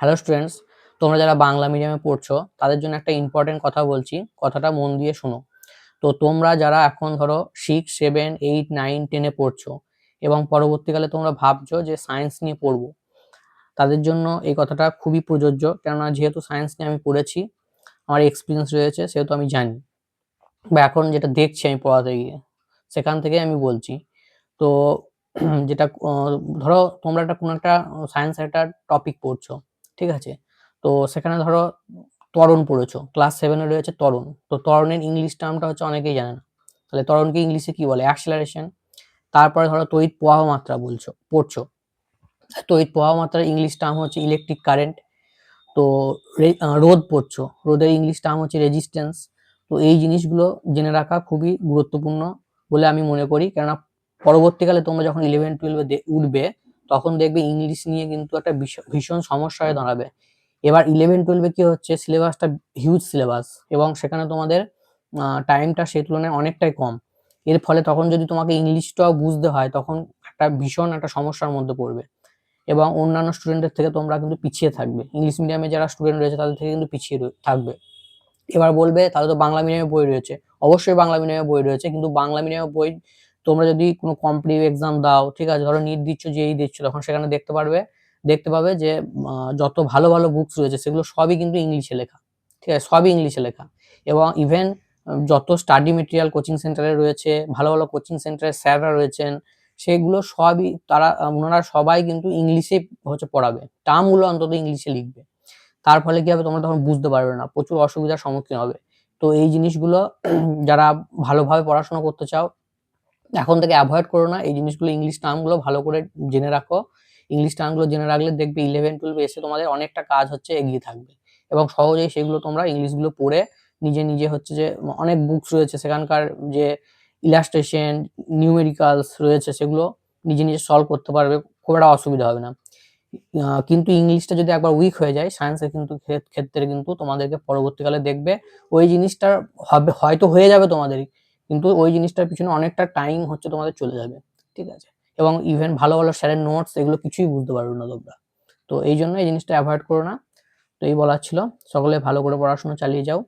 Hello students, তোমরা যারা বাংলা মিডিয়ামে পড়ছো তাদের জন্য একটা ইম্পর্টেন্ট কথা বলছি, কথাটা মন দিয়ে শোনো। তো তোমরা যারা এখন ধরো 6, 7, 8, 9, 10 এ পড়ছো এবং পরবর্তীকালে তোমরা ভাবছো যে সায়েন্স নিয়ে পড়বো, তাদের জন্য এই কথাটা খুবই প্রযোজ্য। কেননা যেহেতু সায়েন্স নিয়ে আমি পড়েছি, আমার এক্সপিরিয়েন্স রয়েছে, সেহেতু আমি জানি বা এখন যেটা দেখছি আমি পড়াতে গিয়ে সেখান থেকে আমি বলছি। তো যেটা ধরো তোমরা কোনো একটা সায়েন্সের একটা টপিক পড়ছো, ঠিক আছে? তো সেখানে ধরো ত্বরণ পড়েছো, ক্লাস 7 এ রয়েছে ত্বরণ। তো ত্বরণের ইংলিশ টার্মটা হচ্ছে অনেকেই জানে না। তাহলে ত্বরণকে ইংলিশে কি বলে? অ্যাক্সিলারেশন। তারপরে ধরো তড়িৎ প্রবাহ মাত্রা পড়ছো। তড়িৎ প্রবাহ মাত্রার ইংলিশ টার্ম হচ্ছে ইলেকট্রিক কারেন্ট। তো রোদ পড়ছো, রোদের ইংলিশ টার্ম হচ্ছে রেজিস্ট্যান্স। তো এই জিনিসগুলো জেনে রাখা খুবই গুরুত্বপূর্ণ বলে আমি মনে করি। কেননা পরবর্তীকালে তোমরা যখন 11-12 উঠবে, তখন দেখবে ইংলিশ নিয়ে কিন্তু একটা ভীষণ সমস্যা হয়ে দাঁড়াবে। এবার 11-12 কি হচ্ছে, সিলেবাসটা হিউজ সিলেবাস এবং সেখানে তোমাদের টাইমটা সেই তুলনায় অনেকটাই কম। এর ফলে তখন যদি তোমাকে ইংলিশটাও বুঝতে হয়, তখন একটা ভীষণ একটা সমস্যার মধ্যে পড়বে এবং অন্যান্য স্টুডেন্টের থেকে তোমরা কিন্তু পিছিয়ে থাকবে। ইংলিশ মিডিয়ামে যারা স্টুডেন্ট রয়েছে তাদের থেকে কিন্তু পিছিয়ে থাকবে। এবার বলবে তাহলে তো বাংলা মিডিয়ামে বই রয়েছে। অবশ্যই বাংলা মিডিয়ামে বই রয়েছে, কিন্তু বাংলা মিডিয়ামে বই তোমরা যদি কোনো কম্পিটিটিভ এক্সাম দাও, ঠিক আছে, ধরো নিট দিচ্ছ, জেই দিচ্ছ, তখন সেখানে দেখতে পাবে যে যত ভালো ভালো বুকস রয়েছে সেগুলো সবই কিন্তু ইংলিশে লেখা, ঠিক আছে, সবই ইংলিশে লেখা। এবং ইভেন যত স্টাডি মেটেরিয়াল কোচিং সেন্টারে রয়েছে, ভালো ভালো কোচিং সেন্টারের স্যাররা রয়েছেন, সেগুলো সবই ওনারা সবাই কিন্তু ইংলিশে হচ্ছে পড়াবে, টার্মগুলো অন্তত ইংলিশে লিখবে। তার ফলে কি হবে, তোমরা তখন বুঝতে পারবে না, প্রচুর অসুবিধার সম্মুখীন হবে। তো এই জিনিসগুলো যারা ভালোভাবে পড়াশোনা করতে চাও, এখন থেকে অ্যাভয়েড করো না এই জিনিসগুলো। ইংলিশ টার্মগুলো ভালো করে জেনে রাখো। ইংলিশ টার্মগুলো জেনে রাখলে দেখবে 11-12 এসে তোমাদের অনেকটা কাজ হচ্ছে এগিয়ে থাকবে এবং সহজেই সেগুলো তোমরা ইংলিশগুলো পড়ে নিজে নিজে হচ্ছে যে অনেক বুকস রয়েছে সেখানকার যে ইলাস্ট্রেশন, নিউমেরিক্যালস রয়েছে, সেগুলো নিজে নিজে সলভ করতে পারবে, খুব একটা অসুবিধা হবে না। কিন্তু ইংলিশটা যদি একবার উইক হয়ে যায় সায়েন্সের কিন্তু ক্ষেত্রে কিন্তু তোমাদেরকে পরবর্তীকালে দেখবে ওই জিনিসটা হয়তো হয়ে যাবে তোমাদের, কিন্তু ওই জিনিসটার পিছনে অনেকটা টাইম হচ্ছে তোমাদের চলে যাবে, ঠিক আছে? এবং ইভেন ভালো ভালো স্যারের নোটস এগুলো কিছুই বুঝতে পারবে না তোমরা। তো এই জন্য এই জিনিসটা অ্যাভয়েড করো না। তো এই বলার ছিল। সকলে ভালো করে পড়াশোনা চালিয়ে যাও।